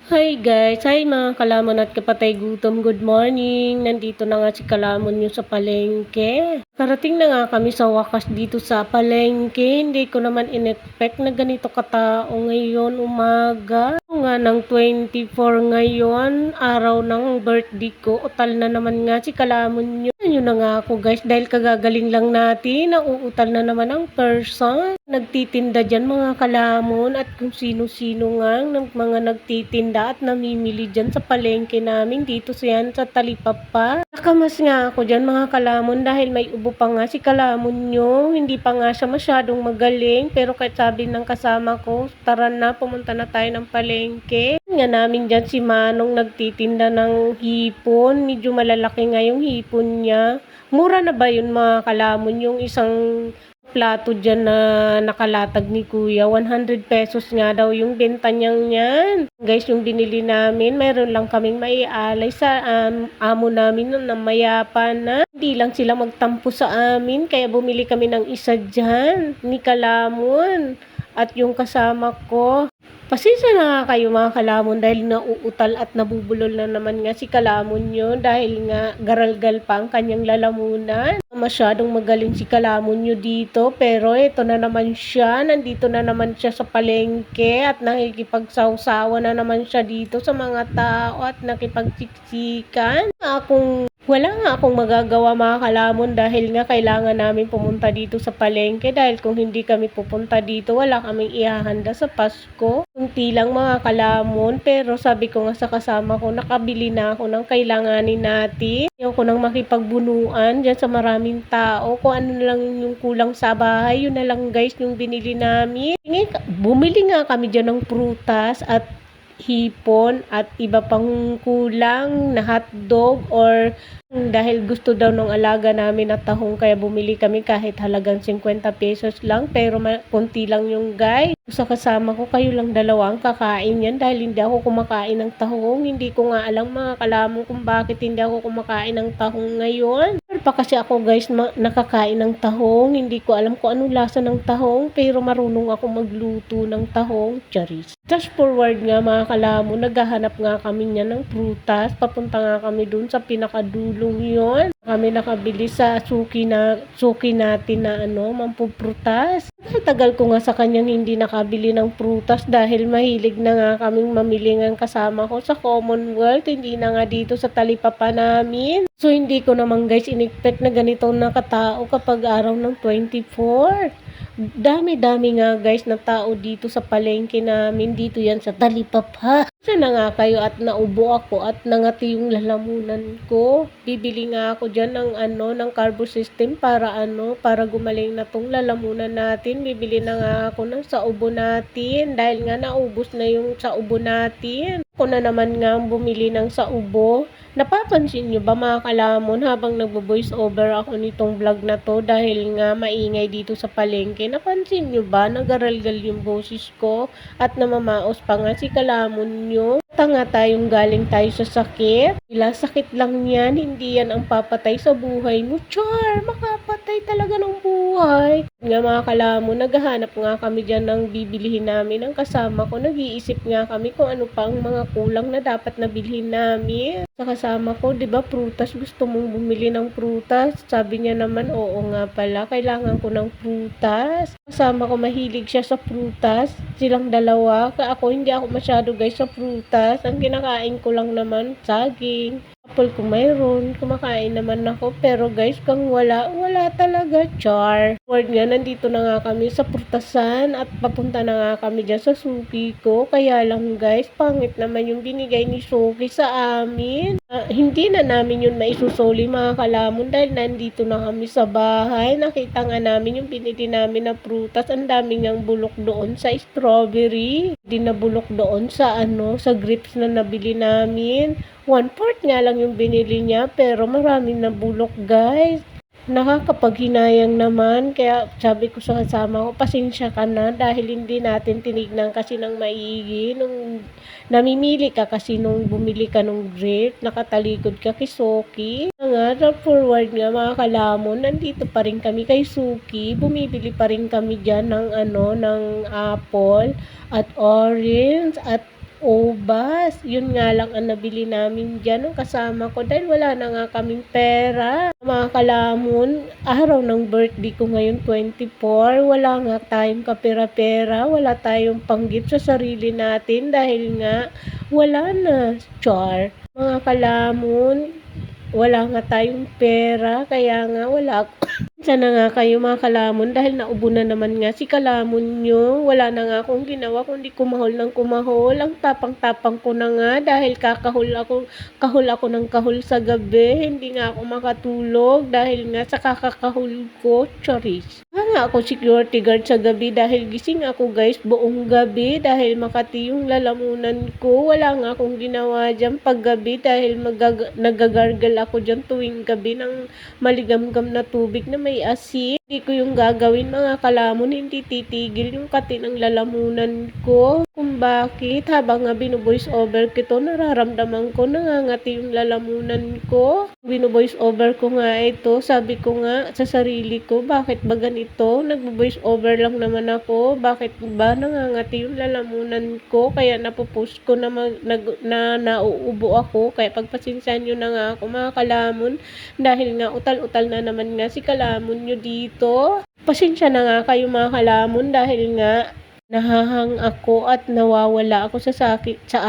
Hi guys! Hi mga kalamon at kapatay gutom, good morning! Nandito na nga si kalamon nyo sa palengke. Karating na nga kami sa wakas dito sa palengke. Hindi ko naman in-expect na ganito katao ngayon umaga. Nga ng 24 ngayon, araw ng birthday ko. Utal na naman nga si kalamon nyo. Yun na nga ako guys, dahil kagagaling lang natin, nauutal na naman ang person. Nagtitinda dyan mga kalamon at kung sino-sino nga ng mga nagtitinda at namimili dyan sa palengke namin dito sa Talipapa. Nakamas nga ako dyan mga kalamon dahil may ubo pa nga si kalamon nyo. Hindi pa nga siya masyadong magaling pero kahit sabi ng kasama ko, tara na, pumunta na tayo ng palengke. Nga namin dyan si Manong nagtitinda ng hipon. Medyo malalaki nga yung hipon niya. Mura na ba yun mga kalamon yung isang plato dyan na nakalatag ni kuya? 100 pesos nga daw yung benta niyang yan. Guys, yung binili namin, mayroon lang kaming maialay sa amo namin na mayapa na. Hindi lang sila magtampo sa amin, kaya bumili kami ng isa dyan ni kalamon at yung kasama ko. Pasensya na nga kayo mga kalamon dahil nauutal at nabubulol na naman nga si kalamon nyo dahil nga garalgal pa ang kanyang lalamunan. Masyadong magaling si kalamon nyo dito pero ito na naman siya, nandito na naman siya sa palengke at nakikipagsawsawa na naman siya dito sa mga tao at nakipagsiksikan. Wala nga akong magagawa mga kalamon dahil nga kailangan namin pumunta dito sa palengke dahil kung hindi kami pupunta dito wala kaming ihahanda sa Pasko. Kunti lang mga kalamon pero sabi ko nga sa kasama ko nakabili na ako ng kailanganin natin. Ayaw ko nang makipagbunuan dyan sa maraming tao. Kung ano lang yung kulang sa bahay, yun na lang guys yung binili namin. Bumili nga kami dyan ng prutas at hipon at iba pang kulang na hotdog or dahil gusto daw ng alaga namin na tahong kaya bumili kami kahit halagang 50 pesos lang pero konti lang yung guys. Sa kasama ko kayo lang dalawa ang kakain yan dahil hindi ako kumakain ng tahong. Hindi ko nga alam mga kalamon kung bakit hindi ako kumakain ng tahong ngayon. Pa kasi ako guys nakakain ng tahong. Hindi ko alam kung anong lasa ng tahong pero marunong ako magluto ng tahong. Charis. Fast forward nga mga kalamon, naghahanap nga kami niya ng prutas. Papunta nga kami dun sa pinakadulong yon. Kami nakabili sa suki natin na mampuprutas. Tagal ko nga sa kanyang hindi nakabili ng prutas dahil mahilig na nga kaming mamili ng kasama ko sa Commonwealth. Hindi na nga dito sa Talipapa namin. So hindi ko naman guys in-expect na ganito nakatao kapag araw ng 24. Dami-dami nga guys na tao dito sa palengke namin. Dito yan sa Talipapa. Sana nga kayo at naubo ako at nangati yung lalamunan ko. Bibili nga ako dyan ng carbo system para gumaling na tong lalamunan natin. Bibili na nga ako ng saubo natin dahil nga naubos na yung saubo natin. Ako na naman nga bumili ng saubo. Napapansin nyo ba mga kalamon habang nagbo-voice over ako nitong vlog na to dahil nga maingay dito sa palengke? Napansin nyo ba nagaralgal yung boses ko at namamaos pa nga si kalamon nyo? Tanga tayong galing tayo sa sakit. Sakit lang yan, hindi yan ang papatay sa buhay mo. Char, makapatay talaga ng buhay. Nga mga kalamon, naghahanap nga kami dyan ng bibilihin namin. Ang kasama ko, nag-iisip nga kami kung ano pa ang mga kulang na dapat nabilhin namin. Sa kasama ko, 'di ba, prutas, gusto mong bumili ng prutas? Sabi niya naman, oo nga pala, kailangan ko ng prutas. Kasama ko mahilig siya sa prutas, silang dalawa. Ako hindi ako masyado guys sa prutas. Ang kinakain ko lang naman saging. Apple kung mayroon, kumakain naman ako. Pero guys, kung wala talaga, char. Word nga, nandito na nga kami sa prutasan at papunta na nga kami dyan sa suki ko. Kaya lang guys, pangit naman yung binigay ni Suki sa amin. Hindi na namin yun maisusoli mga kalamon dahil nandito na kami sa bahay. Nakita nga namin yung binili namin na prutas. Ang daming ngang bulok doon sa strawberry. Hindi na bulok doon sa sa grapes na nabili namin. 1/4 nga lang yung binili niya pero maraming na bulok guys. Nakakapaghinayang naman kaya sabi ko sa kasama ko, pasensya ka na dahil hindi natin tinignan kasi ng maigi nung namimili ka kasi nung bumili ka nung grape, nakatalikod ka kay Suki. Nga, forward nga mga kalamon, nandito pa rin kami kay Suki, bumibili pa rin kami dyan ng ng apple at orange at ubas. Yun nga lang ang nabili namin dyan nung kasama ko dahil wala na nga kaming pera. Mga kalamon, araw ng birthday ko ngayon 24, wala nga tayong kapera-pera, wala tayong panggip sa sarili natin dahil nga wala na. Char. Mga kalamon, wala nga tayong pera, kaya nga wala. Sana nga kayo mga kalamon dahil naubo na naman nga si kalamon nyo. Wala na nga akong ginawa kundi kumahol ng kumahol. Ang tapang-tapang ko na nga dahil kahul ako ng kahul sa gabi. Hindi nga ako makatulog dahil nga sa kakakahul ko. Charis. Nga ako security guard sa gabi dahil gising ako guys buong gabi dahil Makati yung lalamunan ko. Wala nga akong ginawa dyan paggabi dahil nagagargal ako dyan tuwing gabi ng maligamgam na tubig na may asin. Hindi ko yung gagawin mga kalamon, hindi titigil yung kati ng lalamunan ko. Kung bakit habang nga binu-voice over ko ito, nararamdaman ko nangangati yung lalamunan ko. Binu-voice over ko nga ito, sabi ko nga sa sarili ko, bakit ba ganito? Nag-voice over lang naman ako, bakit ba nangangati yung lalamunan ko? Kaya napopost ko na, nauubo ako, kaya pagpasensyahan nyo na nga ako mga kalamon, dahil nga utal-utal na naman nga si kalamon nyo dito. Pasensya na nga kayo mga kalamon dahil nga nahahang ako at nawawala ako sa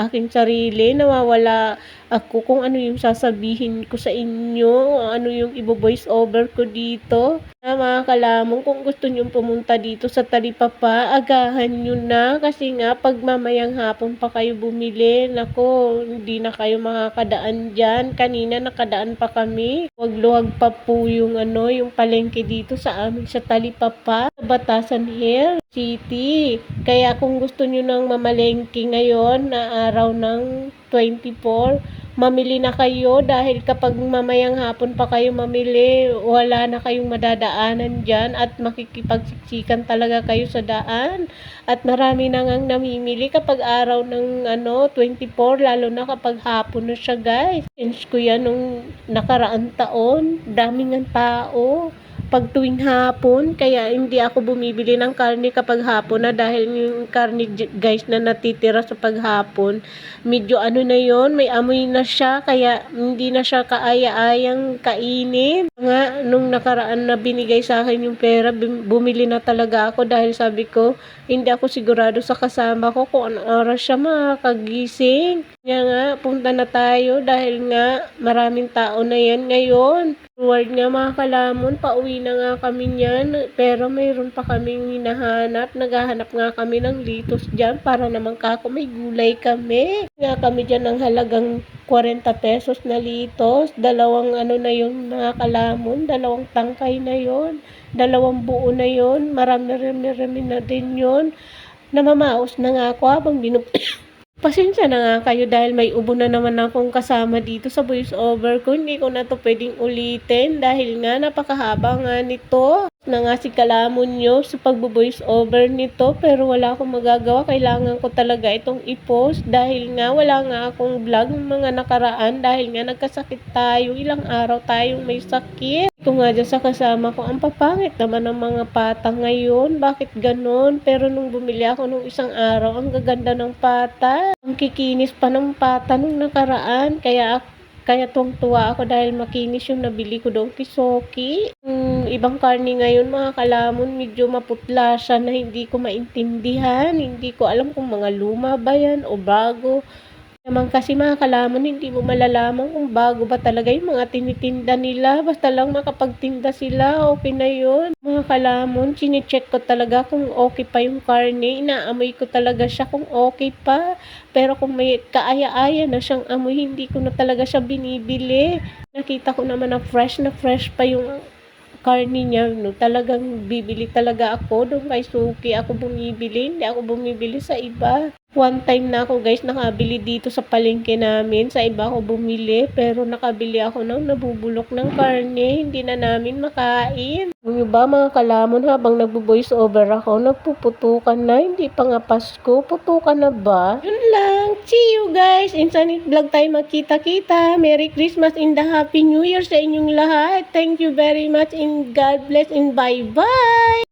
aking sarili. Nawawala ako kung ano yung sasabihin ko sa inyo, ano yung i-voice over ko dito. Mga kalamon, kung gusto nyo pumunta dito sa Talipapa, agahan nyo na kasi nga pag mamayang hapon pa kayo bumili, nako, hindi na kayo makakadaan dyan. Kanina nakadaan pa kami. Luwag pa po yung yung palengke dito sa amin sa Talipapa, sa Batasan Hill City. Kaya kung gusto nyo nang mamalengke ngayon na araw ng 24, mamili na kayo dahil kapag mamayang hapon pa kayo mamili, wala na kayong madadaanan dyan at makikipagsiksikan talaga kayo sa daan. At marami na ngang namimili kapag araw ng 24, lalo na kapag hapon na siya guys. Since ko yan nung nakaraan taon, daming ang tao pag tuwing hapon, kaya hindi ako bumibili ng karne kapag hapon na dahil yung karne guys na natitira sa paghapon, medyo na yon, may amoy na siya, kaya hindi na siya kaaya-ayang kainin. Nga, nung nakaraan na binigay sa akin yung pera, bumili na talaga ako dahil sabi ko, hindi ako sigurado sa kasama ko kung anong oras siya makakagising. Kaya nga, punta na tayo dahil nga maraming tao na yan ngayon. Reward nga mga kalamon, pauwi na nga kami niyan, pero mayroon pa kaming hinahanap. Naghahanap nga kami ng litos dyan para naman kako may gulay kami. Nga kami dyan ng halagang 40 pesos na litos. Dalawang na yun mga kalamon, dalawang tangkay na yon, dalawang buo na yon, marami na din yon. Namamaos na nga ako habang Pasensya na nga kayo dahil may ubo na naman akong kasama dito sa voice over ko. Hindi ko na to pwedeng ulitin dahil nga napakahaba nga nito. Na nga si kalamon nyo sa pag-voice over nito, pero wala akong magagawa. Kailangan ko talaga itong i-post dahil nga wala nga akong vlog ng mga nakaraan dahil nga nagkasakit tayo. Ilang araw tayong may sakit. Ito nga dyan sa kasama ko, ang papangit naman ng mga pata ngayon. Bakit ganon? Pero nung bumili ako nung isang araw, ang gaganda ng pata. Ang kikinis pa ng pata nung nakaraan. Kaya tuwang-tuwa ako dahil makinis yung nabili ko doon Kisoki. Ibang karne ngayon mga kalamon, medyo maputla siya na hindi ko maintindihan. Hindi ko alam kung mga luma ba yan o bago. Naman kasi mga kalamon, hindi mo malalaman kung bago ba talaga yung mga tinitinda nila. Basta lang makapagtinda sila, okay na yun. Mga kalamon, chinecheck ko talaga kung okay pa yung karne. Inaamoy ko talaga siya kung okay pa. Pero kung may kaaya-aya na siyang amoy, hindi ko na talaga siya binibili. Nakita ko naman na fresh pa yung karne niya, no, talagang bibili talaga ako doon kay Suki. Ako bumibili, hindi ako bumibili sa iba. One time na ako guys nakabili dito sa palengke namin, sa iba ako bumili, pero nakabili ako ng nabubulok ng karne, hindi na namin makain. Yung ba mga kalamon, habang nagbo-voice over ako, nagpuputukan na, hindi pa nga Pasko, putukan na ba? Yun lang, see you guys, in Sanit Vlog tayo magkita-kita. Merry Christmas and the Happy New Year sa inyong lahat. Thank you very much and God bless and bye-bye!